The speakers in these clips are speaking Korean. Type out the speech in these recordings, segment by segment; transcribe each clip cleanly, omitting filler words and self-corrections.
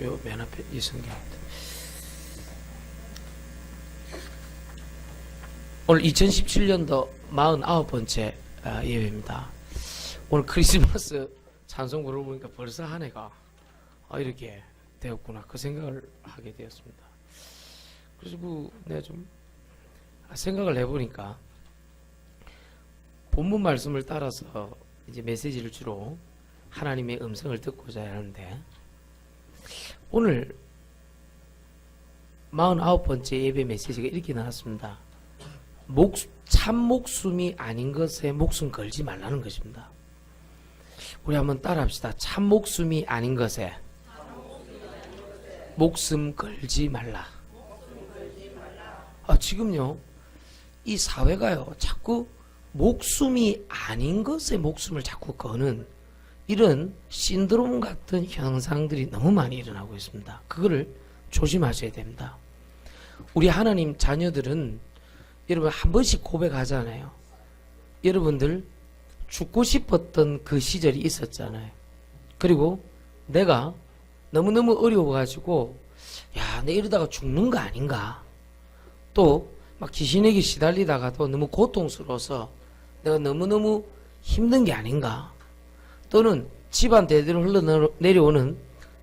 요 맨 앞에 이 성경입니다. 오늘 2017년도 49번째 예배입니다. 오늘 크리스마스 찬송 부르보니까 벌써 한 해가 이렇게 되었구나 그 생각을 하게 되었습니다. 그래서 내가 좀 생각을 해보니까 본문 말씀을 따라서 이제 메시지를 주로 하나님의 음성을 듣고자 하는데, 오늘 49번째 예배 메시지가 이렇게 나왔습니다. 참 목숨이 아닌 것에 목숨 걸지 말라는 것입니다. 우리 한번 따라합시다. 참 목숨이 아닌 것에 목숨 걸지 말라. 지금요 이 사회가요 자꾸 목숨이 아닌 것에 목숨을 자꾸 거는 이런 신드롬 같은 현상들이 너무 많이 일어나고 있습니다. 그거를 조심하셔야 됩니다. 우리 하나님 자녀들은 여러분 한 번씩 고백하잖아요. 여러분들 죽고 싶었던 그 시절이 있었잖아요. 그리고 내가 너무너무 어려워가지고 내 이러다가 죽는 거 아닌가, 또 막 귀신에게 시달리다가도 너무 고통스러워서 내가 너무너무 힘든 게 아닌가, 또는 집안 대대로 흘러내려오는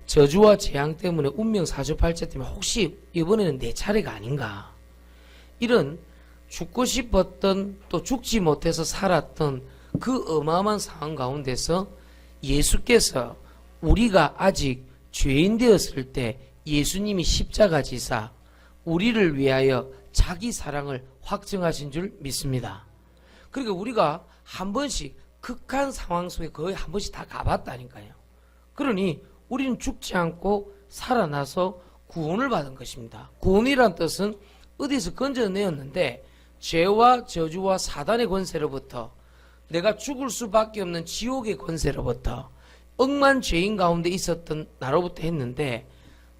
저주와 재앙 때문에 운명 사주팔자 때문에 혹시 이번에는 내 차례가 아닌가, 이런 죽고 싶었던 또 죽지 못해서 살았던 그 어마어마한 상황 가운데서 예수께서 우리가 아직 죄인 되었을 때 예수님이 십자가 지사 우리를 위하여 자기 사랑을 확증하신 줄 믿습니다. 그러니까 우리가 한 번씩 극한 상황 속에 거의 한 번씩 다 가봤다니까요. 그러니 우리는 죽지 않고 살아나서 구원을 받은 것입니다. 구원이란 뜻은 어디서 건져내었는데 죄와 저주와 사단의 권세로부터, 내가 죽을 수밖에 없는 지옥의 권세로부터, 억만 죄인 가운데 있었던 나로부터 했는데,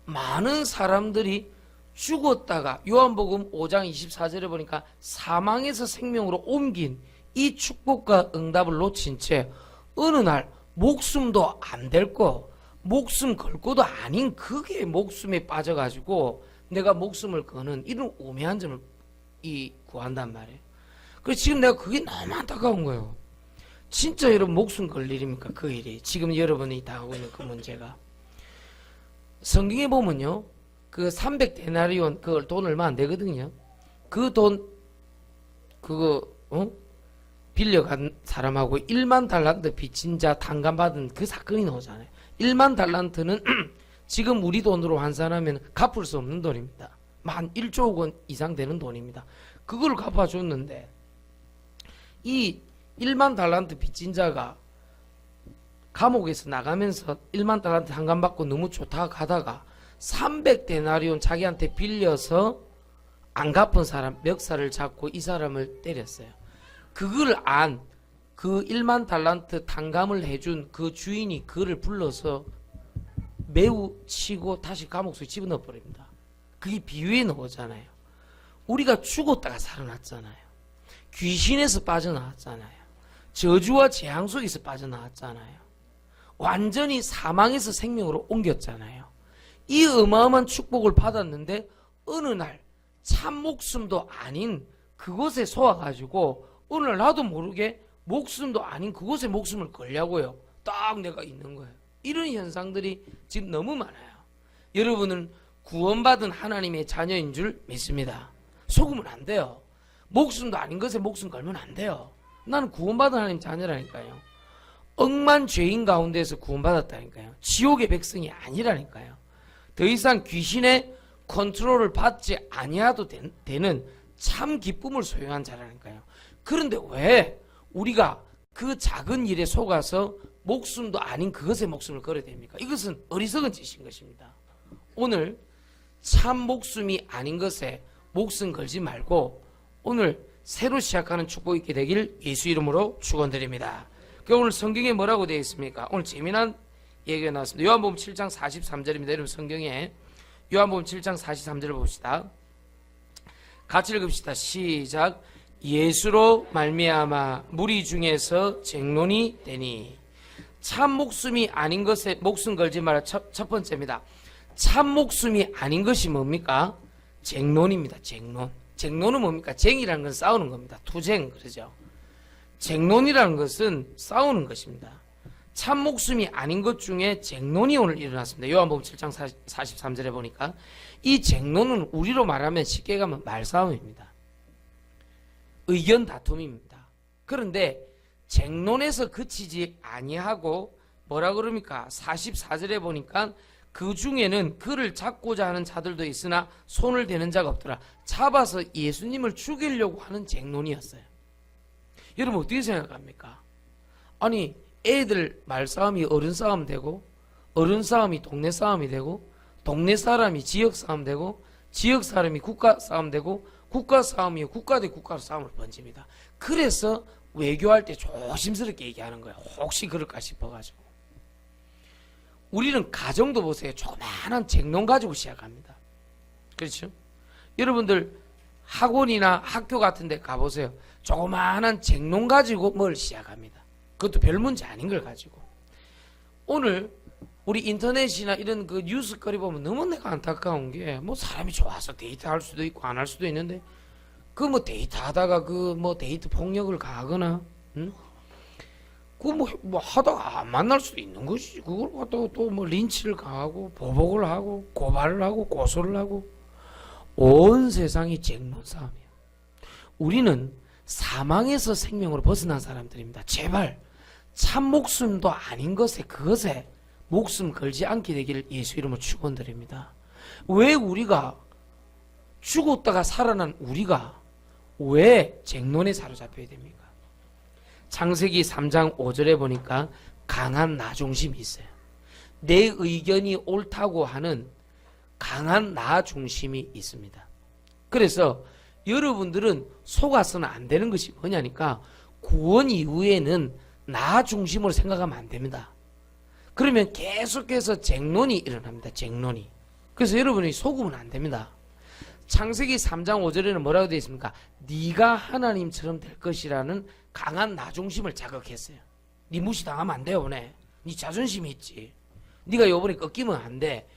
많은 사람들이 죽었다가 요한복음 5장 24절에 보니까 사망에서 생명으로 옮긴 이 축복과 응답을 놓친 채 어느 날 목숨도 안 될 거, 목숨 걸 것도 아닌 그게 목숨에 빠져가지고 내가 목숨을 거는 이런 오묘한 점을 구한단 말이에요. 그래서 지금 내가 그게 너무 안타까운 거예요. 진짜 여러분 목숨 걸 일입니까? 그 일이 지금 여러분이 당하고 있는 그 문제가. 성경에 보면요, 그 300데나리온 그걸 돈 얼마 안 되거든요. 그 돈 빌려간 사람하고 1만 달란트 빚진 자 탕감받은 그 사건이 나오잖아요. 1만 달란트는 지금 우리 돈으로 환산하면 갚을 수 없는 돈입니다. 한 1조 원 이상 되는 돈입니다. 그걸 갚아줬는데 이 1만 달란트 빚진 자가 감옥에서 나가면서 1만 달란트 한감받고 너무 좋다 가다가 300데나리온 자기한테 빌려서 안 갚은 사람 멱살을 잡고 이 사람을 때렸어요. 그걸 그 1만 달란트 탕감을 해준 그 주인이 그를 불러서 매우 치고 다시 감옥 속에 집어넣어 버립니다. 그게 비유에 나오잖아요. 우리가 죽었다가 살아났잖아요. 귀신에서 빠져나왔잖아요. 저주와 재앙 속에서 빠져나왔잖아요. 완전히 사망에서 생명으로 옮겼잖아요. 이 어마어마한 축복을 받았는데 어느 날 참 목숨도 아닌 그곳에 쏘아가지고 어느 날 나도 모르게 목숨도 아닌 그곳에 목숨을 걸려고요. 딱 내가 있는 거예요. 이런 현상들이 지금 너무 많아요. 여러분은 구원받은 하나님의 자녀인 줄 믿습니다. 속으면 안 돼요. 목숨도 아닌 것에 목숨 걸면 안 돼요. 나는 구원받은 하나님 자녀라니까요. 억만 죄인 가운데서 구원받았다니까요. 지옥의 백성이 아니라니까요. 더 이상 귀신의 컨트롤을 받지 아니하도 되는 참 기쁨을 소유한 자라니까요. 그런데 왜 우리가 그 작은 일에 속아서 목숨도 아닌 그것에 목숨을 걸어야 됩니까? 이것은 어리석은 짓인 것입니다. 오늘 참 목숨이 아닌 것에 목숨 걸지 말고 오늘 새로 시작하는 축복 있게 되길 예수 이름으로 축원드립니다. 오늘 성경에 뭐라고 되어 있습니까? 오늘 재미난 얘기가 나왔습니다. 요한복음 7장 43절입니다. 여러분 성경에 요한복음 7장 43절을 봅시다. 같이 읽읍시다. 시작. 예수로 말미암아 무리 중에서 쟁론이 되니. 참 목숨이 아닌 것에 목숨 걸지 마라. 첫 번째입니다. 참 목숨이 아닌 것이 뭡니까? 쟁론입니다. 쟁론. 쟁론은 뭡니까? 쟁이라는 건 싸우는 겁니다. 투쟁 그러죠. 쟁론이라는 것은 싸우는 것입니다. 참 목숨이 아닌 것 중에 쟁론이 오늘 일어났습니다. 요한복음 7장 43절에 보니까 이 쟁론은 우리로 말하면 쉽게 가면 말싸움입니다. 의견 다툼입니다. 그런데 쟁론에서 그치지 아니하고 뭐라 그럽니까? 44절에 보니까 그 중에는 그를 잡고자 하는 자들도 있으나 손을 대는 자가 없더라. 잡아서 예수님을 죽이려고 하는 쟁론이었어요. 여러분 어떻게 생각합니까? 아니 애들 말싸움이 어른 싸움 되고, 어른 싸움이 동네 싸움이 되고, 동네 사람이 지역 싸움 되고, 지역 사람이 국가 싸움 되고, 국가 싸움이 국가 대 국가로 싸움을 번집니다. 그래서 외교할 때 조심스럽게 얘기하는 거예요. 혹시 그럴까 싶어가지고. 우리는 가정도 보세요. 조그마한 쟁론 가지고 시작합니다. 그렇죠? 여러분들 학원이나 학교 같은 데 가보세요. 조그마한 쟁론 가지고 뭘 시작합니다. 그것도 별 문제 아닌 걸 가지고. 오늘 우리 인터넷이나 이런 그 뉴스거리 보면 너무 내가 안타까운 게 뭐 사람이 좋아서 데이트할 수도 있고 안 할 수도 있는데 그 뭐 데이트하다가 그 뭐 데이트 폭력을 가하거나 응? 그 뭐 하다가 안 만날 수도 있는 것이지. 그걸 갖다가 또 뭐 린치를 가하고 보복을 하고 고발을 하고 고소를 하고 온 세상이 쟁론 싸움이야. 우리는 사망에서 생명으로 벗어난 사람들입니다. 제발 참 목숨도 아닌 것에 그것에 목숨 걸지 않게 되기를 예수 이름으로 축원드립니다. 왜 우리가 죽었다가 살아난 우리가 왜 쟁론에 사로잡혀야 됩니까? 창세기 3장 5절에 보니까 강한 나 중심이 있어요. 내 의견이 옳다고 하는 강한 나 중심이 있습니다. 그래서 여러분들은 속아서는 안 되는 것이 뭐냐니까 구원 이후에는 나 중심으로 생각하면 안 됩니다. 그러면 계속해서 쟁론이 일어납니다. 쟁론이. 그래서 여러분이 속으면 안 됩니다. 창세기 3장 5절에는 뭐라고 되어 있습니까? 네가 하나님처럼 될 것이라는 강한 나 중심을 자극했어요. 네 무시당하면 안 돼요. 네 자존심이 있지. 네가 요번에 꺾이면 안 돼.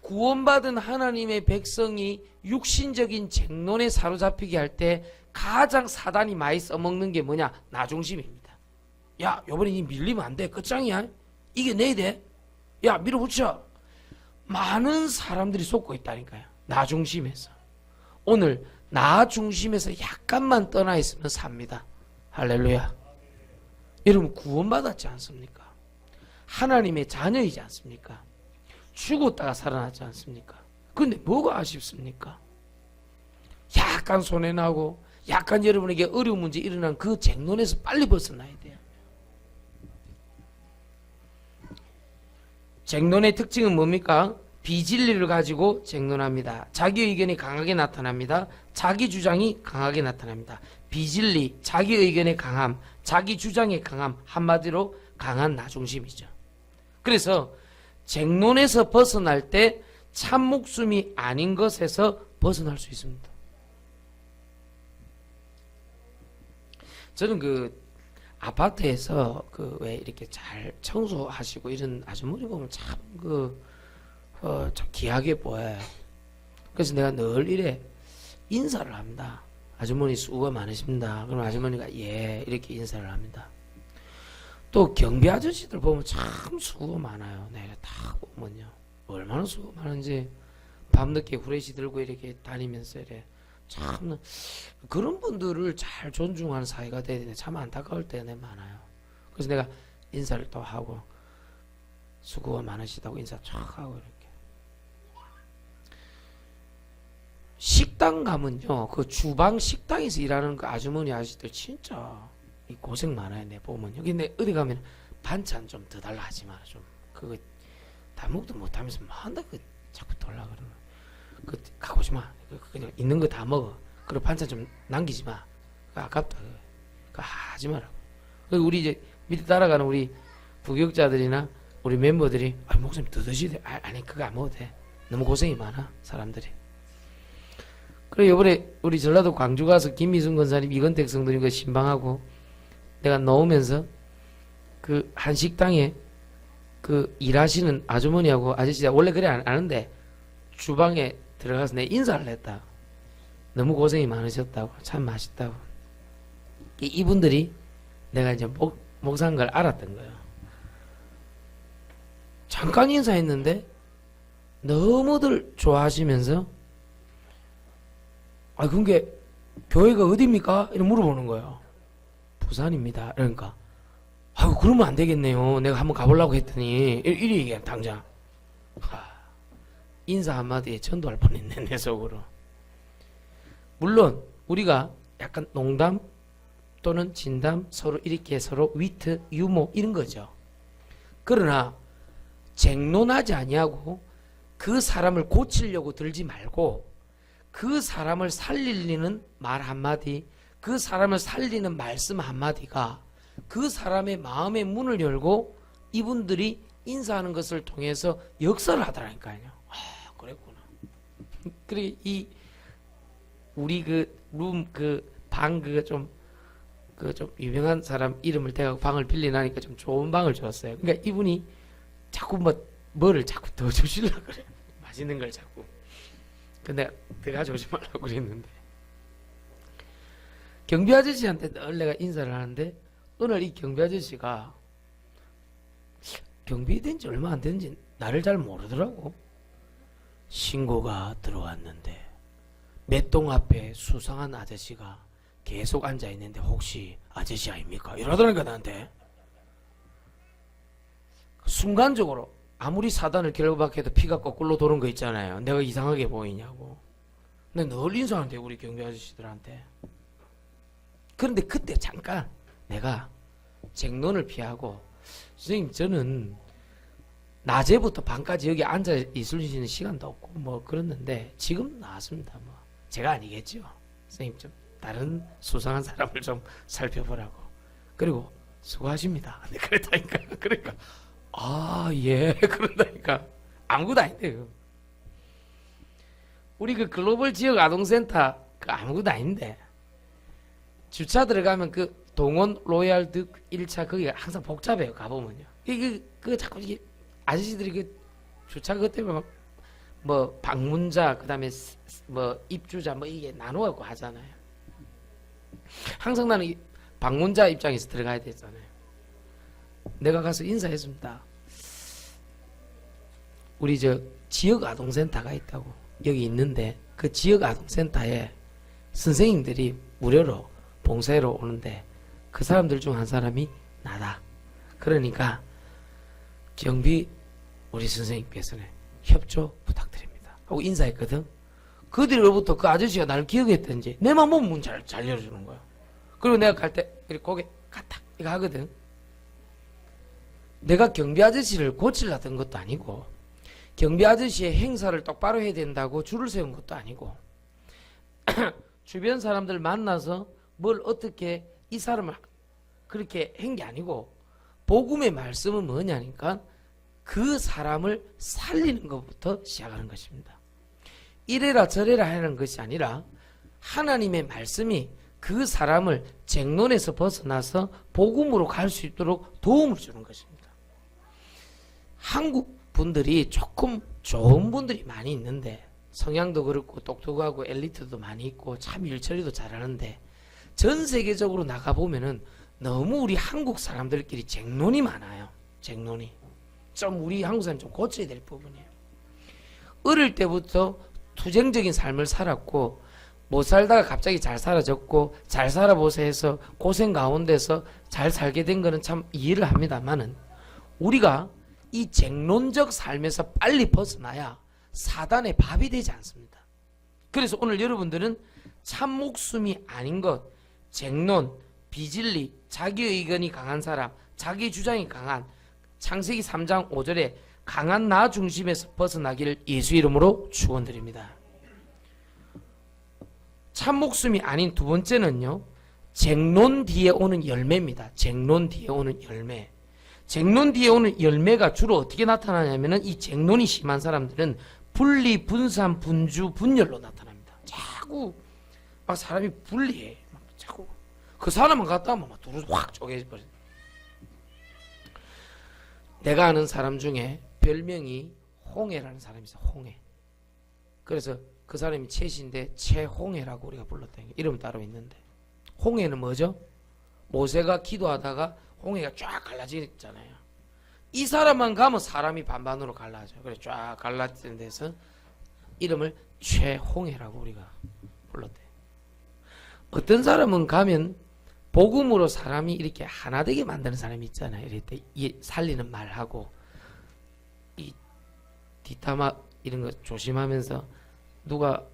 구원받은 하나님의 백성이 육신적인 쟁론에 사로잡히게 할 때 가장 사단이 많이 써먹는 게 뭐냐? 나 중심입니다. 야 요번에 니 밀리면 안 돼. 끝장이야. 이겨내야 돼. 야 밀어붙여. 많은 사람들이 속고 있다니까요. 나 중심에서. 오늘 나 중심에서 약간만 떠나 있으면 삽니다. 할렐루야. 여러분 구원받았지 않습니까? 하나님의 자녀이지 않습니까? 죽었다가 살아났지 않습니까? 근데 뭐가 아쉽습니까? 약간 손해나고 약간 여러분에게 어려운 문제 일어난 그 쟁론에서 빨리 벗어나야 돼요. 쟁론의 특징은 뭡니까? 비진리를 가지고 쟁론합니다. 자기 의견이 강하게 나타납니다. 자기 주장이 강하게 나타납니다. 비진리, 자기 의견의 강함, 자기 주장의 강함, 한마디로 강한 나 중심이죠. 그래서 쟁론에서 벗어날 때 참 목숨이 아닌 것에서 벗어날 수 있습니다. 저는 그 아파트에서 그 왜 이렇게 잘 청소하시고 이런 아주머니 보면 참 참 귀하게 보여요. 그래서 내가 늘 이래 인사를 합니다. 아주머니 수고가 많으십니다. 그럼 아주머니가 예 이렇게 인사를 합니다. 또 경비 아저씨들 보면 참 수고 많아요. 내가 다 보면요. 얼마나 수고 많은지 밤늦게 후레쉬 들고 이렇게 다니면서 이래 참 그런 분들을 잘 존중하는 사회가 돼야 되는데 참 안타까울 때가 많아요. 그래서 내가 인사를 또 하고 수고가 많으시다고 인사 쫙 하고 이렇게. 식당 가면요 그 주방 식당에서 일하는 그 아주머니 아저씨들 진짜 고생 많아요. 내 보면 여기 내 어디 가면 반찬 좀 더 달라 하지 마라. 좀 그거 다 먹도 못하면서 뭐 한다 그 자꾸 돌라 그러는 그 가고 오지 마. 그냥 있는 거 다 먹어. 그리고 반찬 좀 남기지 마. 아깝다. 그거 하지 마라고. 그리고 우리 이제 밑에 따라가는 우리 부격자들이나 우리 멤버들이 목사님 더 드시대. 아니 그거 안 먹어도 돼. 너무 고생이 많아 사람들이. 그래 이번에 우리 전라도 광주 가서 김미순 권사님 이건택 성도님 그 신방하고 내가 넣으면서 그 한 식당에 그 일하시는 아주머니하고 아저씨가 원래 그래 안 하는데 주방에 들어가서 내 인사를 했다. 너무 고생이 많으셨다고, 참 맛있다고. 이분들이 내가 이제 목사인 걸 알았던 거예요. 잠깐 인사했는데 너무들 좋아하시면서 그게 교회가 어디입니까? 이렇게 물어보는 거예요. 부산입니다. 그러니까 그러면 안 되겠네요. 내가 한번 가보려고 했더니 이리 얘기해 당장. 인사 한마디에 전도할 뻔했네 내 속으로. 물론 우리가 약간 농담 또는 진담 서로 이렇게 서로 위트 유머 이런 거죠. 그러나 쟁론하지 아니하고 그 사람을 고치려고 들지 말고 그 사람을 살리는 말 한마디, 그 사람을 살리는 말씀 한마디가 그 사람의 마음의 문을 열고 이분들이 인사하는 것을 통해서 역사를 하더라니까요. 그랬구나. 그래 이 우리 방 좀 유명한 사람 이름을 대고 방을 빌리나니까 좀 좋은 방을 줬어요. 그러니까 이분이 자꾸 뭐를 자꾸 더 주시려고 그래. 맛있는 걸 자꾸. 근데 내가 주지 말라고 그랬는데. 경비 아저씨한테 늘 내가 인사를 하는데 오늘 이 경비 아저씨가 경비된 지 얼마 안 된지 나를 잘 모르더라고. 신고가 들어왔는데 맷동 앞에 수상한 아저씨가 계속 앉아있는데 혹시 아저씨 아닙니까? 이러더라니까 나한테. 순간적으로 아무리 사단을 결박해도 피가 거꾸로 도는 거 있잖아요. 내가 이상하게 보이냐고. 근데 늘 인사하는데 우리 경비 아저씨들한테. 그런데 그때 잠깐 내가 쟁론을 피하고 선생님 저는 낮에부터 밤까지 여기 앉아 있을 수 있는 시간도 없고 그랬는데 지금 나왔습니다. 제가 아니겠죠. 선생님 좀 다른 수상한 사람을 좀 살펴보라고. 그리고 수고하십니다. 그랬다니까. 그러니까 예 그런다니까. 아무것도 아닌데 우리 그 글로벌 지역 아동센터 아무것도 아닌데 주차 들어가면 그 동원 로얄 득 1차 거기가 항상 복잡해요. 가보면요. 그 자꾸 이게 아저씨들이 그 주차 그것 때문에 방문자 그다음에 입주자 이게 나눠갖고 하잖아요. 항상 나는 이 방문자 입장에서 들어가야 되잖아요. 내가 가서 인사했습니다. 우리 지역 아동센터가 있다고 여기 있는데 그 지역 아동센터에 선생님들이 무료로 봉사하러 오는데 그 사람들 중 한 사람이 나다. 그러니까 경비 우리 선생님께서는 협조 부탁드립니다 하고 인사했거든. 그 뒤로부터 그 아저씨가 나를 기억했던지 내 맘 문 잘 열어주는 거야. 그리고 내가 갈 때 이렇게 고개 갔다 이거 하거든. 내가 경비 아저씨를 고치려던 것도 아니고 경비 아저씨의 행사를 똑바로 해야 된다고 줄을 세운 것도 아니고 주변 사람들 만나서 뭘 어떻게 이 사람을 그렇게 한 게 아니고 복음의 말씀은 뭐냐니까 그 사람을 살리는 것부터 시작하는 것입니다. 이래라 저래라 하는 것이 아니라 하나님의 말씀이 그 사람을 쟁론에서 벗어나서 복음으로 갈 수 있도록 도움을 주는 것입니다. 한국 분들이 조금 좋은 분들이 많이 있는데 성향도 그렇고 똑똑하고 엘리트도 많이 있고 참 일처리도 잘하는데 전 세계적으로 나가보면은 너무 우리 한국 사람들끼리 쟁론이 많아요. 쟁론이. 좀 우리 한국 사람 좀 고쳐야 될 부분이에요. 어릴 때부터 투쟁적인 삶을 살았고 못 살다가 갑자기 잘 살아졌고 잘 살아보세 해서 고생 가운데서 잘 살게 된 거는 참 이해를 합니다만은 우리가 이 쟁론적 삶에서 빨리 벗어나야 사단의 밥이 되지 않습니다. 그래서 오늘 여러분들은 참 목숨이 아닌 것, 쟁론, 비진리, 자기 의견이 강한 사람, 자기 주장이 강한 창세기 3장 5절에 강한 나 중심에서 벗어나기를 예수 이름으로 축원드립니다. 참 목숨이 아닌 두 번째는요, 쟁론 뒤에 오는 열매입니다. 쟁론 뒤에 오는 열매. 쟁론 뒤에 오는 열매가 주로 어떻게 나타나냐면은 이 쟁론이 심한 사람들은 분리, 분산, 분주, 분열로 나타납니다. 자꾸 막 사람이 분리해. 막 자꾸 그 사람만 갖다 하면 막 두루 확 쪼개버려. 내가 아는 사람 중에 별명이 홍해라는 사람이 있어요. 홍해. 그래서 그 사람이 채시인데 채홍해라고 우리가 불렀다는 게 이름 따로 있는데, 홍해는 뭐죠? 모세가 기도하다가 홍해가 쫙 갈라지잖아요. 이 사람만 가면 사람이 반반으로 갈라져요. 그래 쫙 갈라지는 데서 이름을 최홍해라고 우리가 불렀대요. 어떤 사람은 가면 복음으로 사람이 이렇게 하나 되게 만드는 사람이 있잖아요. 이럴 때 살리는 말하고 이 뒷담화 이런 거 조심하면서 누가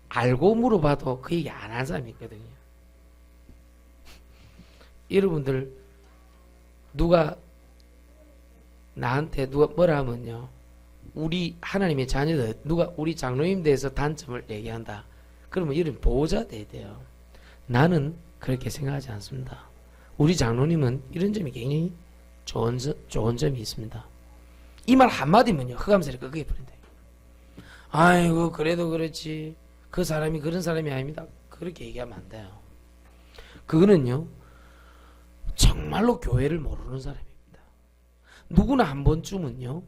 알고 물어봐도 그 얘기 안 하는 사람이 있거든요. 여러분들 누가 나한테 누가 뭐라 하면요, 우리 하나님의 자녀들 누가 우리 장로님 대해서 단점을 얘기한다. 그러면 여러분 보호자 돼야 돼요. 나는 그렇게 생각하지 않습니다. 우리 장로님은 이런 점이 굉장히 좋은 점이 있습니다. 이 말 한마디면요 흑암살이 끄게 버린다. 아이고 그래도 그렇지 그 사람이 그런 사람이 아닙니다. 그렇게 얘기하면 안 돼요. 그거는요 정말로 교회를 모르는 사람입니다. 누구나 한 번쯤은요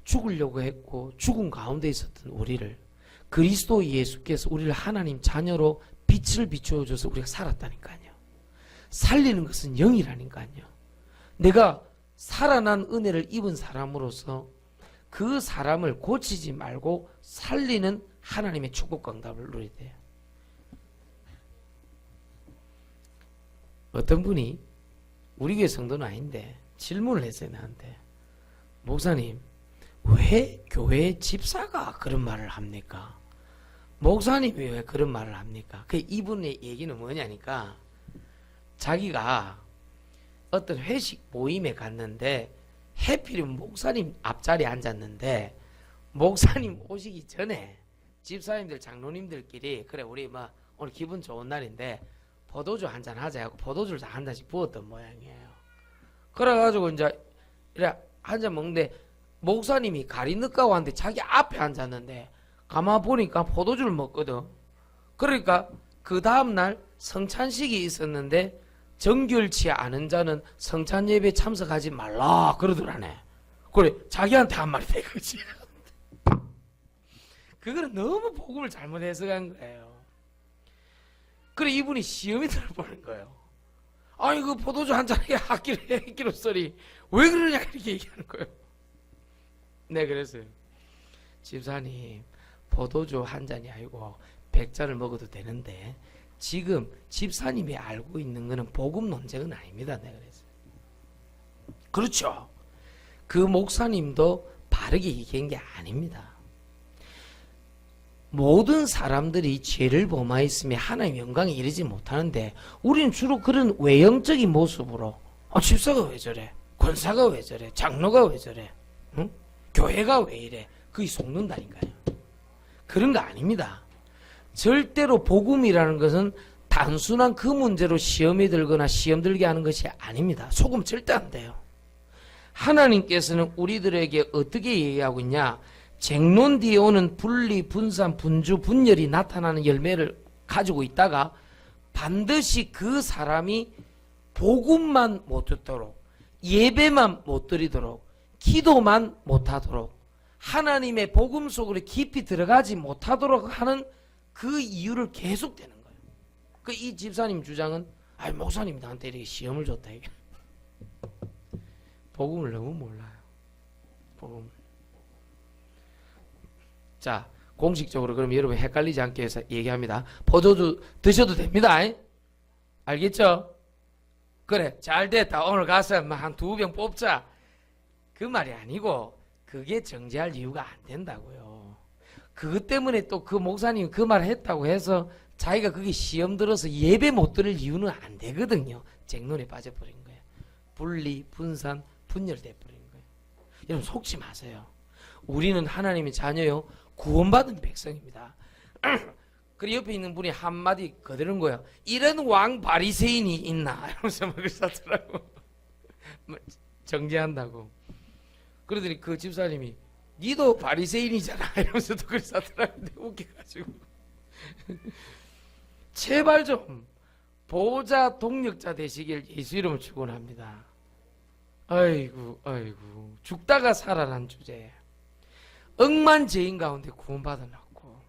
죽으려고 했고 죽음 가운데 있었던 우리를 그리스도 예수께서 우리를 하나님 자녀로 빛을 비추어줘서 우리가 살았다니까요. 살리는 것은 영이라니까요. 내가 살아난 은혜를 입은 사람으로서 그 사람을 고치지 말고 살리는 하나님의 축복과 응답을 누려야 돼요. 어떤 분이 우리 교회 성도는 아닌데 질문을 했어요. 나한테. 목사님 왜 교회 집사가 그런 말을 합니까? 목사님이 왜 그런 말을 합니까? 그 이분의 얘기는 뭐냐니까, 자기가 어떤 회식 모임에 갔는데 해필이면 목사님 앞자리에 앉았는데 목사님 오시기 전에 집사님들 장로님들끼리 그래 우리 뭐 오늘 기분 좋은 날인데 포도주 한잔 하자 하고 포도주를 다 한 잔씩 부었던 모양이에요. 그래가지고 이제 이래 한잔 먹는데 목사님이 가리 늦가고 왔는데 자기 앞에 앉았는데 가만 보니까 포도주를 먹거든. 그러니까 그 다음날 성찬식이 있었는데 정결치 않은 자는 성찬 예배 참석하지 말라 그러더라네. 그래 자기한테 한 말이 된 거지. 그거는 너무 복음을 잘못 해석한 거예요. 그래 이분이 시험이 들어보는 거예요. 아니 그 포도주 한 잔에 학기로 소리 왜 그러냐 이렇게 얘기하는 거예요. 네 그랬어요. 집사님 포도주 한 잔이 아니고 100잔을 먹어도 되는데 지금 집사님이 알고 있는 거는 복음 논쟁은 아닙니다. 내가 그랬어요. 그렇죠. 그 목사님도 바르게 얘기한 게 아닙니다. 모든 사람들이 죄를 범하였으며 하나님의 영광에 이르지 못하는데 우리는 주로 그런 외형적인 모습으로 집사가 왜 저래? 권사가 왜 저래? 장로가 왜 저래? 응? 교회가 왜 이래? 그게 속는다니까요. 그런 거 아닙니다. 절대로 복음이라는 것은 단순한 그 문제로 시험이 들거나 시험 들게 하는 것이 아닙니다. 속으면 절대 안 돼요. 하나님께서는 우리들에게 어떻게 얘기하고 있냐? 쟁론 뒤에 오는 분리, 분산, 분주, 분열이 나타나는 열매를 가지고 있다가 반드시 그 사람이 복음만 못 듣도록, 예배만 못 드리도록, 기도만 못하도록, 하나님의 복음 속으로 깊이 들어가지 못하도록 하는 그 이유를 계속 되는 거예요. 그 이 집사님 주장은 아이 목사님이 나한테 이렇게 시험을 줬다 이게. 복음을 너무 몰라요. 복음. 자 공식적으로 그럼 여러분 헷갈리지 않게 해서 얘기합니다. 포도주 드셔도 됩니다. 알겠죠? 그래 잘 됐다. 오늘 가서 한 2병 뽑자. 그 말이 아니고 그게 정죄할 이유가 안 된다고요. 그것 때문에 또 그 목사님이 그 말 했다고 해서 자기가 그게 시험 들어서 예배 못 드릴 이유는 안 되거든요. 쟁론에 빠져버린 거예요. 분리, 분산, 분열돼 버린 거예요. 여러분 속지 마세요. 우리는 하나님의 자녀요. 구원받은 백성입니다. 그리고 옆에 있는 분이 한마디 거드는 거예요. 이런 왕 바리새인이 있나? 이러면서 막 그러더라고. 정죄한다고. 그러더니 그 집사님이 니도 바리새인이잖아 이러면서 또 그러더라고. 웃겨가지고. 제발 좀 보호자 동력자 되시길 예수 이름으로 축원합니다. 아이고 죽다가 살아난 주제. 억만 죄인 가운데 구원받아놨고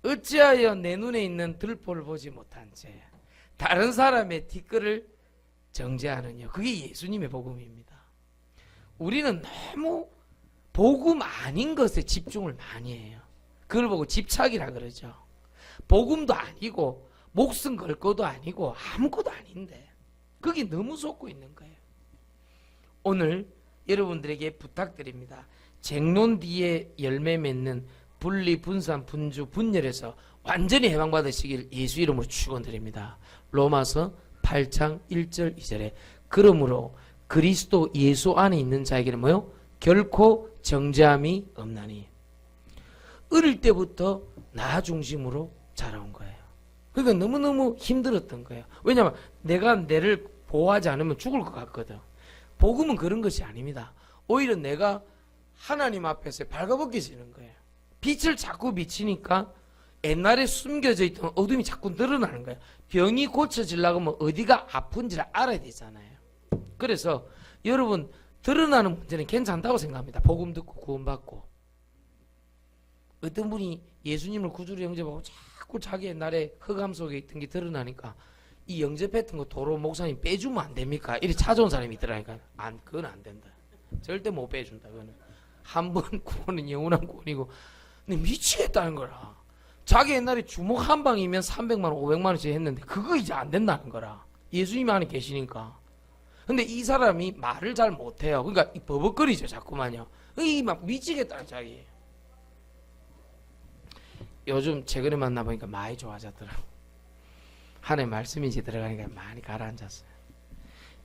어찌하여 내 눈에 있는 들보를 보지 못한 채 다른 사람의 뒷글을 정죄하느냐. 그게 예수님의 복음입니다. 우리는 너무 복음 아닌 것에 집중을 많이 해요. 그걸 보고 집착이라 그러죠. 복음도 아니고 목숨 걸 것도 아니고 아무것도 아닌데 거기 너무 속고 있는 거예요. 오늘 여러분들에게 부탁드립니다. 쟁론 뒤에 열매 맺는 분리, 분산, 분주, 분열에서 완전히 해방받으시길 예수 이름으로 축원드립니다. 로마서 8장 1절 2절에 그러므로 그리스도 예수 안에 있는 자에게는 뭐요? 결코 정죄함이 없나니. 어릴 때부터 나 중심으로 자라온 거예요. 그러니까 너무너무 힘들었던 거예요. 왜냐하면 내가 내를 보호하지 않으면 죽을 것 같거든. 복음은 그런 것이 아닙니다. 오히려 내가 하나님 앞에서 발가벗겨지는 거예요. 빛을 자꾸 비치니까 옛날에 숨겨져 있던 어둠이 자꾸 늘어나는 거예요. 병이 고쳐지려고 하면 어디가 아픈지를 알아야 되잖아요. 그래서 여러분 드러나는 문제는 괜찮다고 생각합니다. 복음 듣고 구원받고. 어떤 분이 예수님을 구주로 영접하고 자꾸 자기 옛날에 흑암 속에 있던 게 드러나니까 이 영접했던 거 도로 목사님 빼주면 안 됩니까? 이렇게 찾아온 사람이 있더라니까. 그건 안 된다. 절대 못 빼준다. 그거는 한 번 구원은 영원한 구원이고. 근데 미치겠다는 거라. 자기 옛날에 주먹 한 방이면 300만 원, 500만 원씩 했는데 그거 이제 안 된다는 거라. 예수님 안에 계시니까. 근데 이 사람이 말을 잘 못해요. 그러니까 버벅거리죠, 자꾸만요. 이 막 미치겠다는 자기. 요즘 최근에 만나보니까 많이 좋아졌더라고. 하나의 말씀이 이제 들어가니까 많이 가라앉았어요.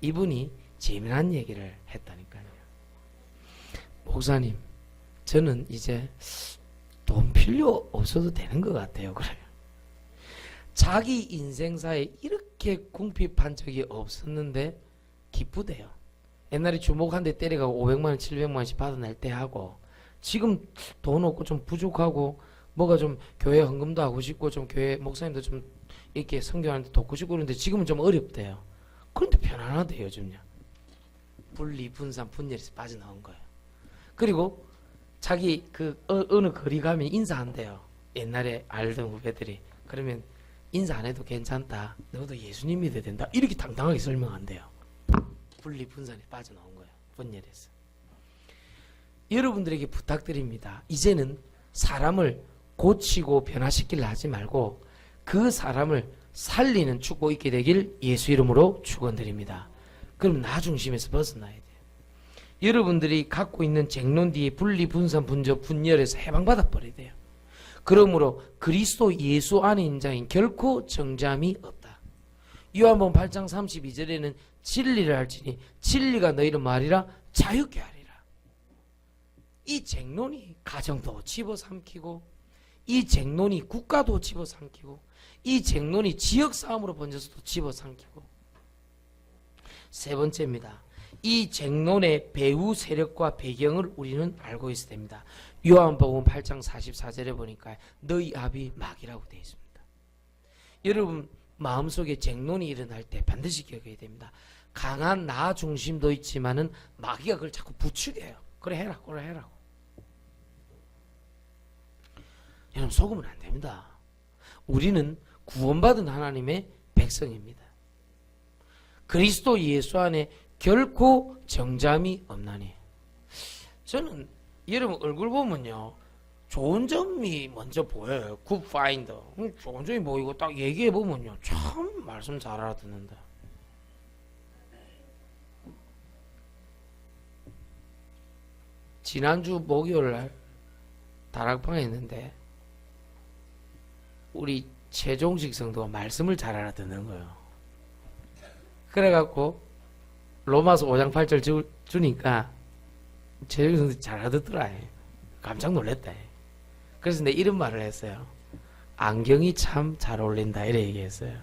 이분이 재미난 얘기를 했다니까요. 목사님, 저는 이제 돈 필요 없어도 되는 것 같아요. 그래요. 자기 인생사에 이렇게 궁핍한 적이 없었는데 기쁘대요. 옛날에 주먹 한 대 때려가고 500만 원, 700만 원씩 받아낼 때 하고 지금 돈 없고 좀 부족하고 뭐가 좀 교회 헌금도 하고 싶고 좀 교회 목사님도 좀 이렇게 성경하는데 돕고 싶고 그런데 지금은 좀 어렵대요. 그런데 편안하대요, 요즘요. 분리, 분산, 분열에서 빠져나온 거예요. 그리고 자기 그 어느 거리 가면 인사한대요. 옛날에 알던 후배들이. 그러면 인사 안 해도 괜찮다. 너도 예수님 믿어야 된다. 이렇게 당당하게 설명한대요. 분리, 분산에 빠져나온 거예요. 분열에서. 여러분들에게 부탁드립니다. 이제는 사람을 고치고 변화시키려 하지 말고 그 사람을 살리는 축복 있게 되길 예수 이름으로 축원드립니다. 그럼 나 중심에서 벗어나야 돼요. 여러분들이 갖고 있는 쟁론 뒤에 분리, 분산, 분조, 분열에서 해방받아 버려야 돼요. 그러므로 그리스도 예수 안에 있는 자인 결코 정죄함이 없다. 요한복음 8장 32절에는 진리를 알지니 진리가 너희를 말이라 자유케 하리라. 이 쟁론이 가정도 집어삼키고 이 쟁론이 국가도 집어삼키고 이 쟁론이 지역 싸움으로 번져서도 집어삼키고. 세 번째입니다. 이 쟁론의 배후 세력과 배경을 우리는 알고 있어야 됩니다. 요한복음 8장 44절에 보니까 너희 압이 마귀라고 되어 있습니다. 여러분 마음속에 쟁론이 일어날 때 반드시 기억해야 됩니다. 강한 나 중심도 있지만은 마귀가 그걸 자꾸 부추겨요. 그래 해라, 그래 해라고. 여러분 속으면 안 됩니다. 우리는 구원받은 하나님의 백성입니다. 그리스도 예수 안에 결코 정죄함이 없나니. 저는 여러분 얼굴 보면요 좋은 점이 먼저 보여요. 굿 파인더. 좋은 점이 보이고 딱 얘기해 보면요 참 말씀 잘 알아듣는다. 지난주 목요일날 다락방에 있는데 우리 최종식 성도가 말씀을 잘 알아듣는 거예요. 그래갖고 로마서 5장 8절 주니까 최종식 성도 잘 알아듣더라. 깜짝 놀랐다. 그래서 내가 이런 말을 했어요. 안경이 참 잘 어울린다 이래 얘기했어요.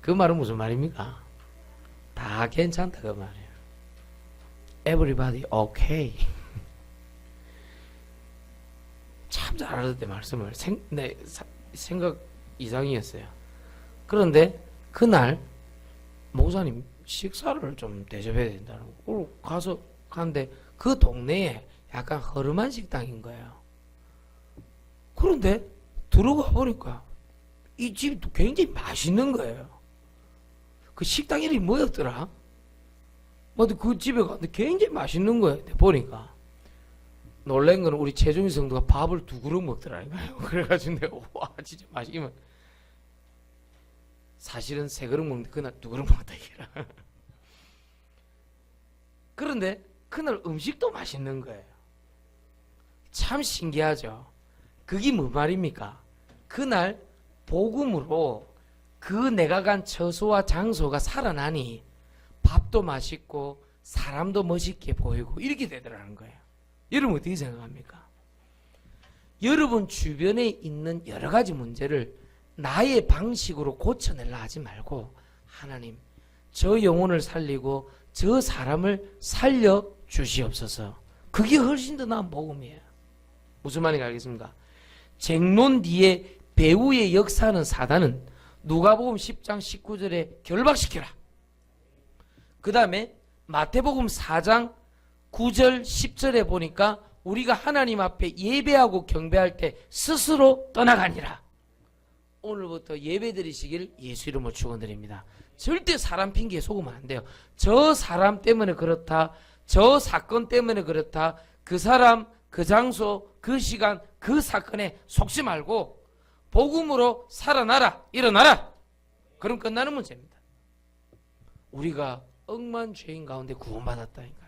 그 말은 무슨 말입니까? 다 괜찮다 그 말이에요. Everybody okay. 참 잘 알아듣대 말씀을. 내 생각 이상이었어요. 그런데 그날 목사님 식사를 좀 대접해야 된다는 거. 그리고 가서 가는데 그 동네에 약간 허름한 식당인 거예요. 그런데 들어가 보니까 이 집이 또 굉장히 맛있는 거예요. 그 식당 이름이 뭐였더라? 근데 그 집에 갔는데 굉장히 맛있는 거예요. 보니까 놀란 거는 우리 최종희 성도가 밥을 2그릇 먹더라니까요. 그래가지고 내가 와 진짜 맛있기만. 사실은 3그릇 먹는데 그날 2그릇 먹었다 이게라. 그런데 그날 음식도 맛있는 거예요. 참 신기하죠. 그게 뭐 말입니까? 그날 복음으로 그 내가 간 처소와 장소가 살아나니 밥도 맛있고 사람도 멋있게 보이고 이렇게 되더라는 거예요. 여러분 어떻게 생각합니까? 여러분 주변에 있는 여러 가지 문제를 나의 방식으로 고쳐내려 하지 말고 하나님 저 영혼을 살리고 저 사람을 살려 주시옵소서. 그게 훨씬 더 나은 복음이에요. 무슨 말인지 알겠습니까? 쟁론 뒤에 배후의 역사하는 사단은 누가복음 10장 19절에 결박시켜라. 그 다음에 마태복음 4장 9절 10절에 보니까 우리가 하나님 앞에 예배하고 경배할 때 스스로 떠나가니라. 오늘부터 예배 드리시길 예수 이름으로 축원드립니다. 절대 사람 핑계에 속으면 안 돼요. 저 사람 때문에 그렇다, 저 사건 때문에 그렇다, 그 사람, 그 장소, 그 시간, 그 사건에 속지 말고 복음으로 살아나라, 일어나라. 그럼 끝나는 문제입니다. 우리가 억만 죄인 가운데 구원받았다니까요.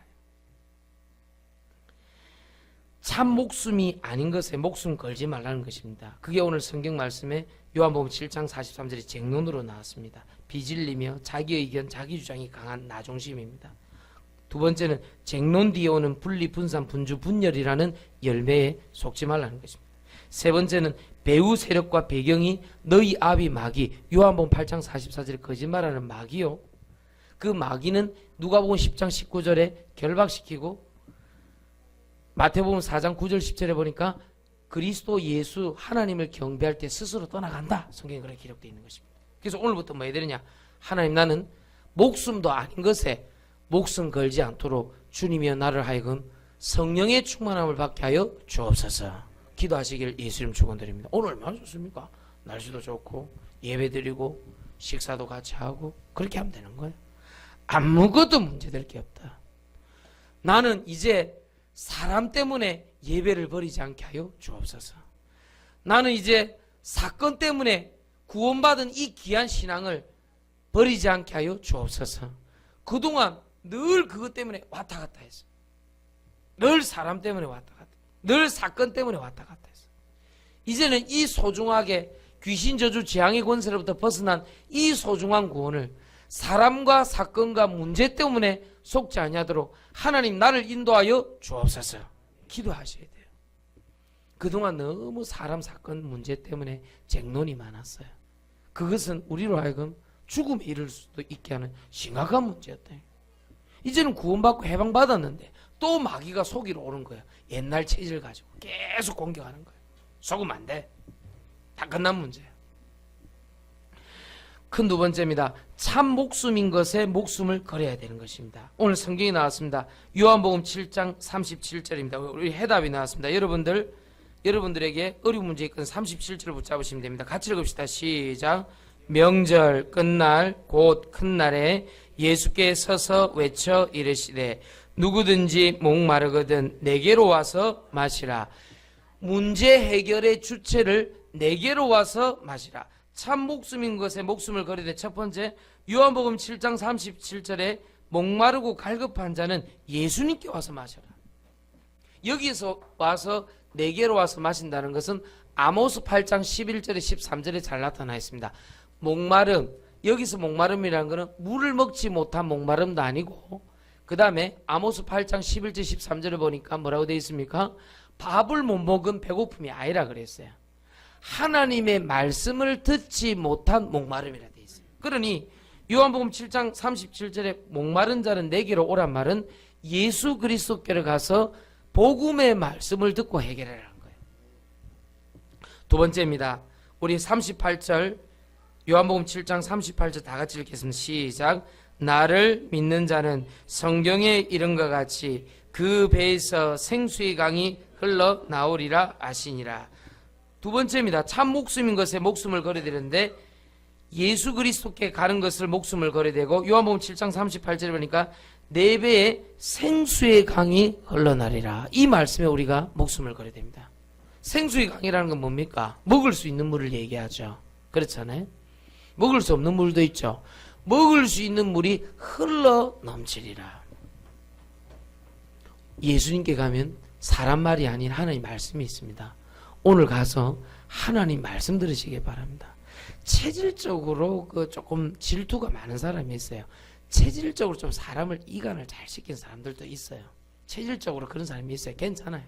참 목숨이 아닌 것에 목숨 걸지 말라는 것입니다. 그게 오늘 성경 말씀에 요한복음 7장 43절의 쟁론으로 나왔습니다. 비질리며 자기 의견, 자기 주장이 강한 나중심입니다. 두 번째는 쟁론 뒤에 오는 분리, 분산, 분주, 분열이라는 열매에 속지 말라는 것입니다. 세 번째는 배후 세력과 배경이 너희 아비 마귀, 요한복음 8장 44절에 거짓말하는 마귀요. 그 마귀는 누가복음 10장 19절에 결박시키고 마태복음 4장 9절 10절에 보니까 그리스도 예수 하나님을 경배할 때 스스로 떠나간다. 성경에 그렇게 기록되어 있는 것입니다. 그래서 오늘부터 뭐 해야 되느냐? 하나님 나는 목숨도 아닌 것에 목숨 걸지 않도록 주님이여 나를 하여금 성령의 충만함을 받게 하여 주옵소서. 기도하시길 예수 이름 축원드립니다. 오늘 얼마나 좋습니까? 날씨도 좋고 예배드리고 식사도 같이 하고 그렇게 하면 되는 거예요. 아무것도 문제될 게 없다. 나는 이제 사람 때문에 예배를 버리지 않게 하여 주옵소서. 나는 이제 사건 때문에 구원받은 이 귀한 신앙을 버리지 않게 하여 주옵소서. 그동안 늘 그것 때문에 왔다 갔다 했어. 늘 사람 때문에 왔다 갔다, 늘 사건 때문에 왔다 갔다 했어. 이제는 이 소중하게 귀신 저주 재앙의 권세로부터 벗어난 이 소중한 구원을 사람과 사건과 문제 때문에 속지 아니하도록 하나님 나를 인도하여 주옵소서. 기도하셔야 돼요. 그동안 너무 사람 사건 문제 때문에 쟁론이 많았어요. 그것은 우리로 하여금 죽음에 이를 수도 있게 하는 심각한 문제였다. 이제는 구원받고 해방받았는데 또 마귀가 속이러 오는 거예요. 옛날 체질 가지고 계속 공격하는 거예요. 속으면 안 돼. 다 끝난 문제예요. 큰 두 번째입니다. 참 목숨인 것에 목숨을 걸어야 되는 것입니다. 오늘 성경이 나왔습니다. 요한복음 7장 37절입니다. 우리 해답이 나왔습니다. 여러분들에게 어려운 문제 있건 37절을 붙잡으시면 됩니다. 같이 읽읍시다. 시작. 명절 끝날 곧 큰 날에 예수께 서서 외쳐 이르시되 누구든지 목마르거든 내게로 와서 마시라. 문제 해결의 주체를 내게로 와서 마시라. 참 목숨인 것에 목숨을 걸으되 첫 번째 요한복음 7장 37절에 목마르고 갈급한 자는 예수님께 와서 마셔라. 여기서 와서 내게로 와서 마신다는 것은 아모스 8장 11절에 13절에 잘 나타나 있습니다. 목마름, 여기서 목마름이라는 것은 물을 먹지 못한 목마름도 아니고 그 다음에 아모스 8장 11절 13절을 보니까 뭐라고 되어 있습니까? 밥을 못 먹은 배고픔이 아니라 그랬어요. 하나님의 말씀을 듣지 못한 목마름이라 되어 있어요. 그러니 요한복음 7장 37절에 목마른 자는 내게로 오란 말은 예수 그리스도께로 가서 복음의 말씀을 듣고 해결하라는 거예요. 두 번째입니다. 우리 38절 요한복음 7장 38절 다 같이 읽겠습니다. 시작. 나를 믿는 자는 성경에 이른과 같이 그 배에서 생수의 강이 흘러나오리라 하시니라. 두 번째입니다. 참 목숨인 것에 목숨을 걸어야 되는데 예수 그리스도께 가는 것을 목숨을 걸어야 되고, 요한복음 7장 38절에 보니까 내 배에 생수의 강이 흘러나리라. 이 말씀에 우리가 목숨을 걸어야 됩니다. 생수의 강이라는 건 뭡니까? 먹을 수 있는 물을 얘기하죠. 그렇잖아요. 먹을 수 없는 물도 있죠. 먹을 수 있는 물이 흘러 넘치리라. 예수님께 가면 사람 말이 아닌 하나님 말씀이 있습니다. 오늘 가서 하나님 말씀 들으시기 바랍니다. 체질적으로 조금 질투가 많은 사람이 있어요. 체질적으로 좀 사람을 이간을 잘 시킨 사람들도 있어요. 체질적으로 그런 사람이 있어요. 괜찮아요.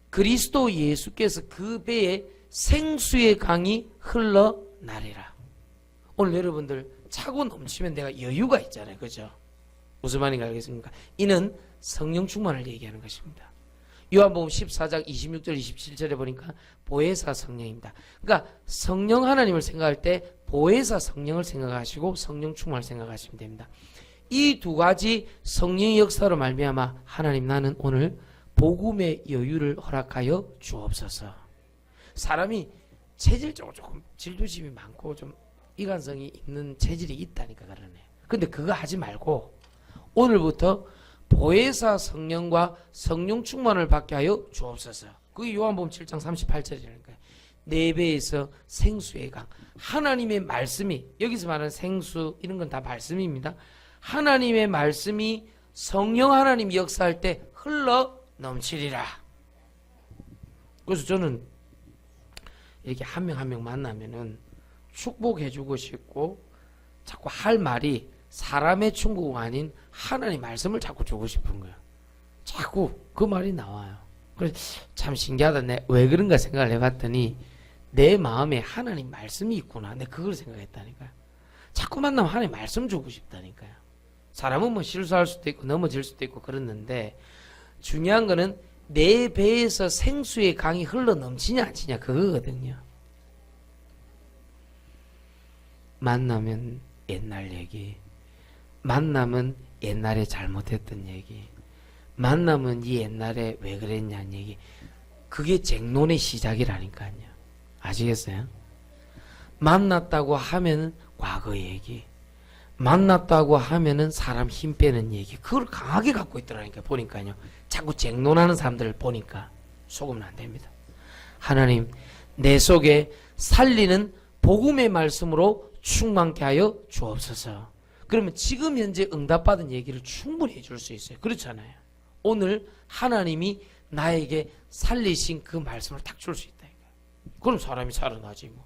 그리스도 예수께서 그 배에 생수의 강이 흘러나리라. 오늘 여러분들 차고 넘치면 내가 여유가 있잖아요. 그죠? 무슨 말인가 알겠습니까? 이는 성령 충만을 얘기하는 것입니다. 요한복음 14장 26절 27절에 보니까 보혜사 성령입니다. 그러니까 성령 하나님을 생각할 때 보혜사 성령을 생각하시고 성령 충만을 생각하시면 됩니다. 이 두 가지 성령의 역사로 말미암아 하나님, 나는 오늘 복음의 여유를 허락하여 주옵소서. 사람이 체질적으로 조금 질투심이 많고 좀 이간성이 있는 체질이 있다니까 그러네. 근데 그거 하지 말고 오늘부터 보혜사 성령과 성령 충만을 받게 하여 주옵소서. 그게 요한복음 7장 38절이라니까요. 내 배에서 생수의 강. 하나님의 말씀이, 여기서 말하는 생수 이런 건 다 말씀입니다. 하나님의 말씀이 성령 하나님 역사할 때 흘러 넘치리라. 그래서 저는 이렇게 한 명 한 명 만나면은 축복해주고 싶고 자꾸 할 말이 사람의 충고가 아닌 하나님 말씀을 자꾸 주고 싶은 거예요. 자꾸 그 말이 나와요. 그래서 참 신기하다. 왜 그런가 생각을 해봤더니 내 마음에 하나님 말씀이 있구나. 내가 그걸 생각했다니까요. 자꾸 만나면 하나님 말씀 주고 싶다니까요. 사람은 뭐 실수할 수도 있고 넘어질 수도 있고 그랬는데 중요한 거는 내 배에서 생수의 강이 흘러 넘치냐 안 치냐 그거거든요. 만나면 옛날 얘기, 만나면 옛날에 잘못했던 얘기, 만나면 이 옛날에 왜 그랬냐는 얘기, 그게 쟁론의 시작이라니까요. 아시겠어요? 만났다고 하면은 과거 얘기, 만났다고 하면은 사람 힘 빼는 얘기, 그걸 강하게 갖고 있더라니까. 보니까요. 자꾸 쟁론하는 사람들을 보니까 속으면 안 됩니다. 하나님, 내 속에 살리는 복음의 말씀으로 충만케 하여 주옵소서. 그러면 지금 현재 응답받은 얘기를 충분히 해줄 수 있어요. 그렇잖아요. 오늘 하나님이 나에게 살리신 그 말씀을 딱 줄 수 있다. 그럼 사람이 살아나지 뭐.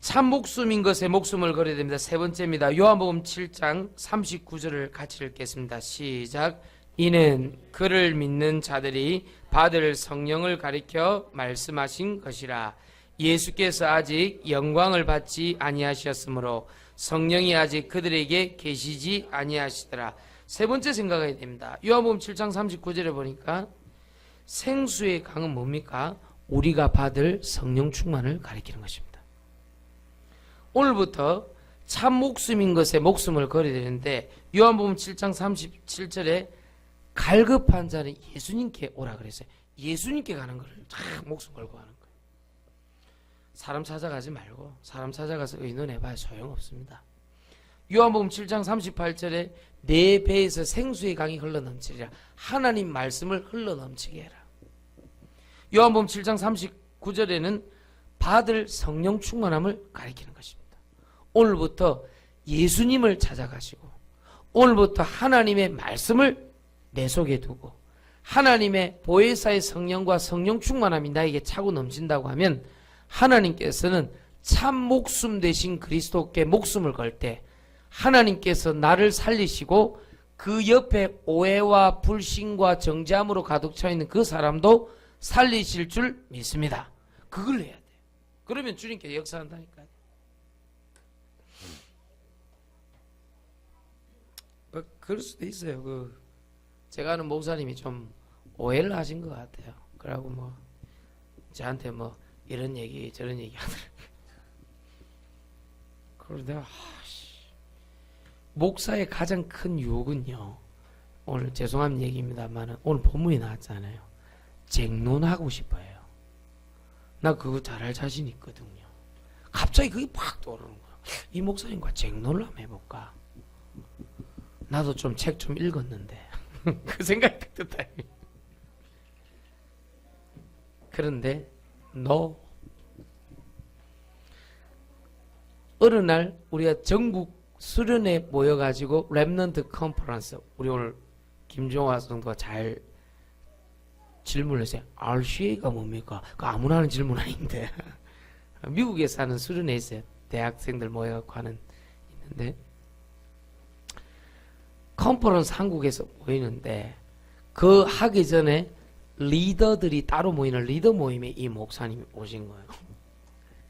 참 목숨인 것에 목숨을 걸어야 됩니다. 세 번째입니다. 요한복음 7장 39절을 같이 읽겠습니다. 시작. 이는 그를 믿는 자들이 받을 성령을 가리켜 말씀하신 것이라. 예수께서 아직 영광을 받지 아니하셨으므로 성령이 아직 그들에게 계시지 아니하시더라. 세 번째 생각해야 됩니다. 요한복음 7장 39절에 보니까 생수의 강은 뭡니까? 우리가 받을 성령 충만을 가리키는 것입니다. 오늘부터 참 목숨인 것에 목숨을 걸어야 되는데 요한복음 7장 37절에 갈급한 자는 예수님께 오라 그랬어요. 예수님께 가는 것을 참 목숨 걸고 하는 거예요. 사람 찾아가지 말고 사람 찾아가서 의논해봐야 소용없습니다. 요한복음 7장 38절에 내 배에서 생수의 강이 흘러넘치리라. 하나님 말씀을 흘러넘치게 해라. 요한복음 7장 39절에는 받을 성령 충만함을 가리키는 것입니다. 오늘부터 예수님을 찾아가시고 오늘부터 하나님의 말씀을 내 속에 두고 하나님의 보혜사의 성령과 성령 충만함이 나에게 차고 넘친다고 하면 하나님께서는 참 목숨 되신 그리스도께 목숨을 걸 때 하나님께서 나를 살리시고 그 옆에 오해와 불신과 정죄함으로 가득 차 있는 그 사람도 살리실 줄 믿습니다. 그걸 해야 돼요. 그러면 주님께 역사한다니까요. 그럴 수도 있어요. 제가 아는 목사님이 좀 오해를 하신 것 같아요. 그러고 저한테 이런 얘기 저런 얘기 하더라고요. 그래서 내가 목사의 가장 큰 유혹은요, 오늘 죄송한 얘기입니다만 오늘 본문이 나왔잖아요. 쟁론하고 싶어요. 나 그거 잘할 자신 있거든요. 갑자기 그게 팍 떠오르는 거야. 이 목사님과 쟁론을 한번 해볼까? 나도 좀 책 좀 읽었는데 그 생각이 딱 든다. 그런데 너 어느 날 우리가 전국 수련회 모여가지고 랩넌트 컨퍼런스, 우리 오늘 김종화 성도가 잘 질문을 했어요. RCA가 뭡니까? 그 아무나 하는 질문 아닌데 미국에서 하는 수련회 있어요. 대학생들 모여갖고 하는 있는데, 컨퍼런스 한국에서 모이는데 그 하기 전에 리더들이 따로 모이는 리더 모임에 이 목사님이 오신 거예요.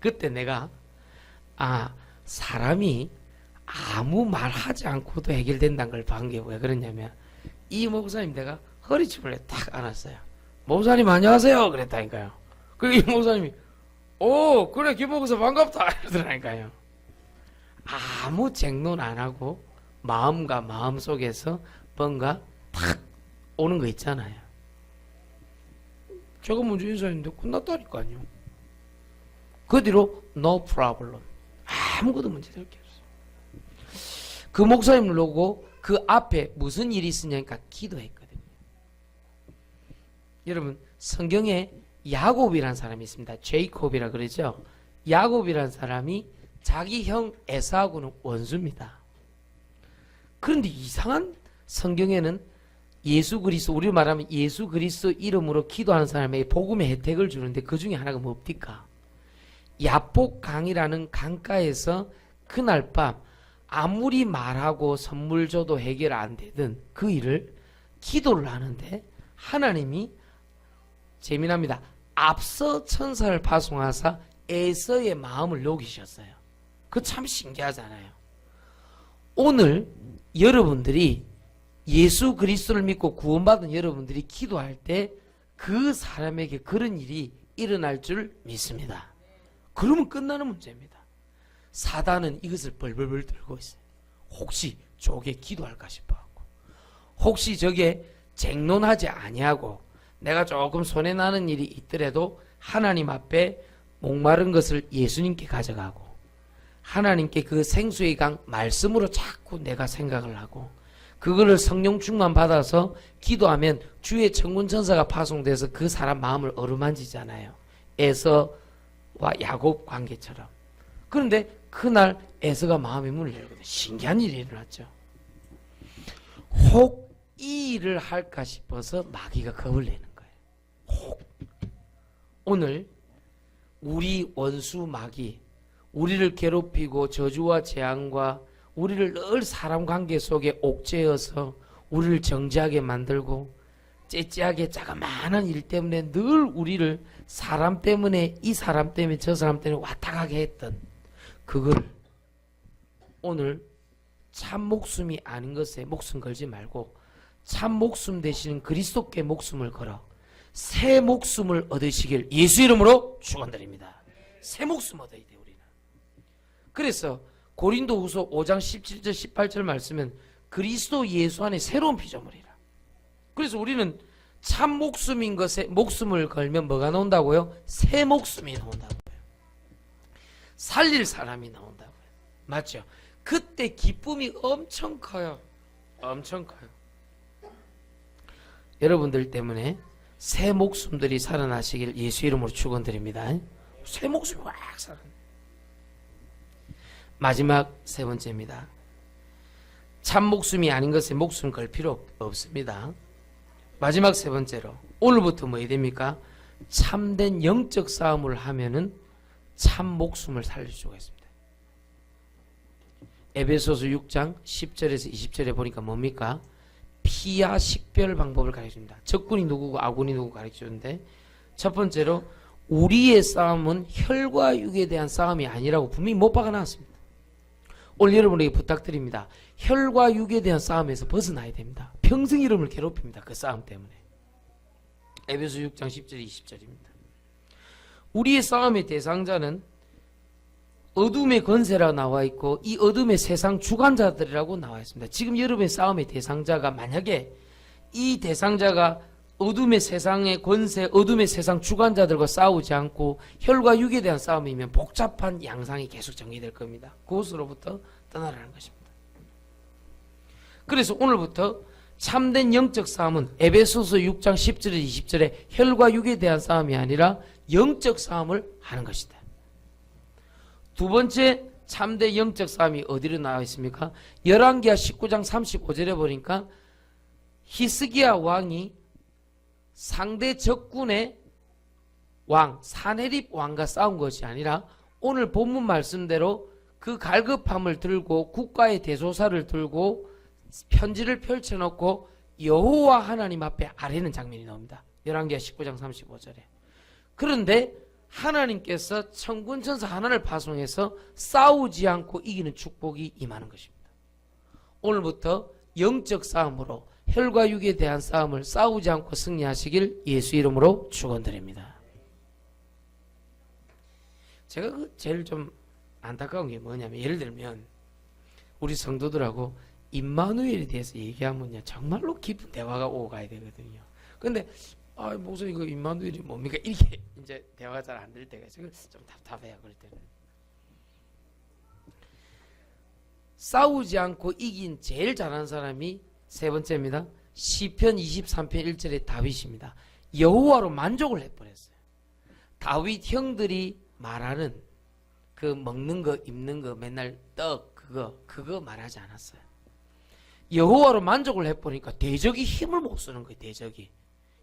그때 내가 사람이 아무 말 하지 않고도 해결된다는 걸 본 게 왜 그러냐면, 이 목사님 내가 허리춤을 딱 안았어요. 목사님 안녕하세요 그랬다니까요. 이 목사님이 오 그래 김 목사 반갑다 이러더라니까요. 아무 쟁론 안 하고 마음과 마음 속에서 뭔가 탁 오는 거 있잖아요. 제가 먼저 인사했는데 끝났다니까요. 그 뒤로 no problem, 아무것도 문제될 게 없어요. 그 목사님을 보고 그 앞에 무슨 일이 있으냐니까 기도했거든요. 여러분, 성경에 야곱이라는 사람이 있습니다. 제이콥이라 그러죠. 야곱이라는 사람이 자기 형 에사하고는 원수입니다. 그런데 이상한, 성경에는 예수 그리스도, 우리로 말하면 예수 그리스도 이름으로 기도하는 사람에게 복음의 혜택을 주는데 그 중에 하나가 뭡니까? 야복강이라는 강가에서 그날 밤 아무리 말하고 선물 줘도 해결 안 되던 그 일을 기도를 하는데 하나님이 재미납니다. 앞서 천사를 파송하사 에서의 마음을 녹이셨어요. 그거 참 신기하잖아요. 오늘 여러분들이 예수 그리스도를 믿고 구원받은 여러분들이 기도할 때 그 사람에게 그런 일이 일어날 줄 믿습니다. 그러면 끝나는 문제입니다. 사단은 이것을 벌벌벌 들고 있어요. 혹시 저게 기도할까 싶어하고, 혹시 저게 쟁론하지 아니하고 내가 조금 손해나는 일이 있더라도 하나님 앞에 목마른 것을 예수님께 가져가고 하나님께 그 생수의 강 말씀으로 자꾸 내가 생각을 하고 그거를 성령 충만 받아서 기도하면 주의 천군 천사가 파송돼서 그 사람 마음을 어루만지잖아요. 에서와 야곱 관계처럼. 그런데 그날 에서가 마음의 문을 열거든요. 신기한 일이 일어났죠. 혹 이 일을 할까 싶어서 마귀가 겁을 내는 거예요. 혹. 오늘 우리 원수 마귀, 우리를 괴롭히고 저주와 재앙과 우리를 늘 사람 관계 속에 옥죄어서 우리를 정죄하게 만들고 째째하게 자그마한 일 때문에 늘 우리를 사람 때문에, 이 사람 때문에 저 사람 때문에 왔다 가게 했던 그걸 오늘 참 목숨이 아닌 것에 목숨 걸지 말고 참 목숨 대신 그리스도께 목숨을 걸어 새 목숨을 얻으시길 예수 이름으로 축원드립니다. 새 목숨 얻어야 돼 우리는. 그래서 고린도후서 5장 17절 18절 말씀은 그리스도 예수 안에 새로운 피조물이라. 그래서 우리는 참 목숨인 것에 목숨을 걸면 뭐가 나온다고요? 새 목숨이 나온다고요. 살릴 사람이 나온다고요. 맞죠? 그때 기쁨이 엄청 커요. 엄청 커요. 여러분들 때문에 새 목숨들이 살아나시길 예수 이름으로 축원드립니다. 새 목숨이 확 살아나. 마지막 세 번째입니다. 참 목숨이 아닌 것에 목숨 걸 필요 없습니다. 마지막 세 번째로 오늘부터 뭐 해야 됩니까? 참된 영적 싸움을 하면은 참 목숨을 살릴 수가 있습니다. 에베소서 6장 10절에서 20절에 보니까 뭡니까? 피하 식별 방법을 가르쳐줍니다. 적군이 누구고 아군이 누구고 가르쳐주는데, 첫 번째로 우리의 싸움은 혈과 육에 대한 싸움이 아니라고 분명히 못 박아놨습니다. 오늘 여러분에게 부탁드립니다. 혈과 육에 대한 싸움에서 벗어나야 됩니다. 평생 여러분을 괴롭힙니다. 그 싸움 때문에. 에베소 6장 10절 20절입니다. 우리의 싸움의 대상자는 어둠의 권세라 나와 있고 이 어둠의 세상 주관자들이라고 나와 있습니다. 지금 여러분의 싸움의 대상자가 만약에 이 대상자가 어둠의 세상의 권세, 어둠의 세상 주관자들과 싸우지 않고 혈과 육에 대한 싸움이면 복잡한 양상이 계속 전개될 겁니다. 그것으로부터 떠나라는 것입니다. 그래서 오늘부터 참된 영적 싸움은 에베소서 6장 10절에 20절에 혈과 육에 대한 싸움이 아니라 영적 싸움을 하는 것이다. 두 번째 참된 영적 싸움이 어디로 나와 있습니까? 열왕기하 19장 35절에 보니까 히스기야 왕이 상대 적군의 왕 사네립 왕과 싸운 것이 아니라 오늘 본문 말씀대로 그 갈급함을 들고 국가의 대소사를 들고 편지를 펼쳐놓고 여호와 하나님 앞에 아뢰는 장면이 나옵니다. 열왕기하 19장 35절에. 그런데 하나님께서 천군천사 하나를 파송해서 싸우지 않고 이기는 축복이 임하는 것입니다. 오늘부터 영적 싸움으로 혈과 육에 대한 싸움을 싸우지 않고 승리하시길 예수 이름으로 축원드립니다. 제가 제일 좀 안타까운 게 뭐냐면 예를 들면 우리 성도들하고 임마누엘에 대해서 얘기하면요 정말로 깊은 대화가 오고 가야 되거든요. 근데 목사님 이거 임마누엘이 뭡니까? 이렇게 이제 대화가 잘 안 될 때가 있어요. 좀 답답해요. 그럴 때는 싸우지 않고 이긴 제일 잘하는 사람이 세 번째입니다. 시편 23편 1절의 다윗입니다. 여호와로 만족을 해버렸어요. 다윗 형들이 말하는 그 먹는 거 입는 거 맨날 떡 그거 말하지 않았어요. 여호와로 만족을 해버리니까 대적이 힘을 못 쓰는 거예요. 대적이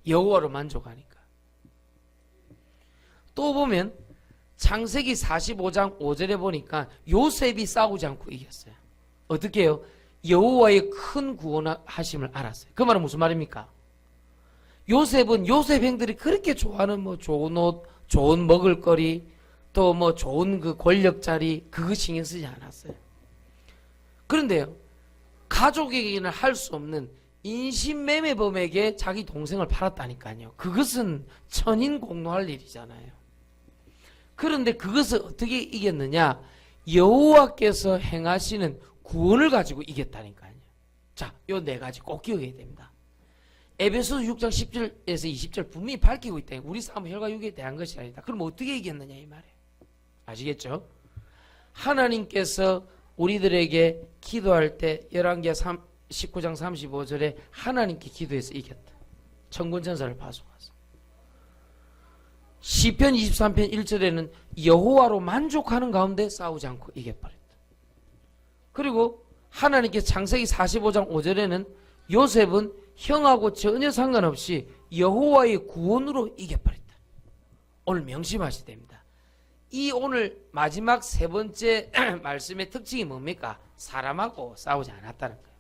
여호와로 만족하니까. 또 보면 창세기 45장 5절에 보니까 요셉이 싸우지 않고 이겼어요. 어떻게 해요? 여호와의 큰 구원하심을 알았어요. 그 말은 무슨 말입니까? 요셉은 요셉 형들이 그렇게 좋아하는 뭐 좋은 옷, 좋은 먹을거리, 또 뭐 좋은 그 권력자리 그거 신경 쓰지 않았어요. 그런데요, 가족에게는 할 수 없는 인신매매범에게 자기 동생을 팔았다니까요. 그것은 천인공노할 일이잖아요. 그런데 그것을 어떻게 이겼느냐? 여호와께서 행하시는 구원을 가지고 이겼다니까요. 자, 요 네 가지 꼭 기억해야 됩니다. 에베소서 6장 10절에서 20절 분명히 밝히고 있다. 우리 싸움은 혈과 육에 대한 것이 아니다. 그럼 어떻게 이겼느냐 이 말이에요. 아시겠죠? 하나님께서 우리들에게 기도할 때 열왕기하 19장 35절에 하나님께 기도해서 이겼다. 천군천사를 파송하서. 시편 23편 1절에는 여호와로 만족하는 가운데 싸우지 않고 이겨버렸다. 그리고 하나님께 창세기 45장 5절에는 요셉은 형하고 전혀 상관없이 여호와의 구원으로 이겨버렸다. 오늘 명심하셔야 됩니다. 이 오늘 마지막 세 번째 말씀의 특징이 뭡니까? 사람하고 싸우지 않았다는 거예요.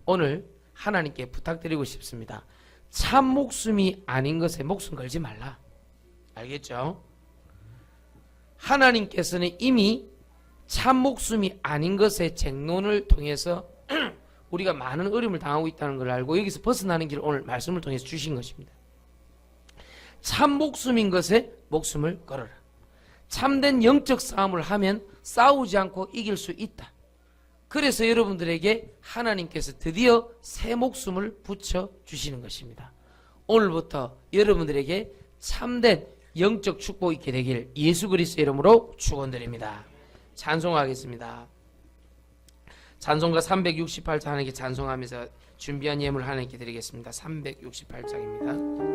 오늘 하나님께 부탁드리고 싶습니다. 참 목숨이 아닌 것에 목숨 걸지 말라. 알겠죠? 하나님께서는 이미 참 목숨이 아닌 것의 쟁론을 통해서 우리가 많은 어려움을 당하고 있다는 걸 알고 여기서 벗어나는 길을 오늘 말씀을 통해서 주신 것입니다. 참 목숨인 것에 목숨을 걸어라. 참된 영적 싸움을 하면 싸우지 않고 이길 수 있다. 그래서 여러분들에게 하나님께서 드디어 새 목숨을 붙여주시는 것입니다. 오늘부터 여러분들에게 참된 영적 축복이 있게 되길 예수 그리스도의 이름으로 축원드립니다. 찬송하겠습니다. 찬송가 368장 하나님께 찬송하면서 준비한 예물 하나님께 드리겠습니다. 368장입니다.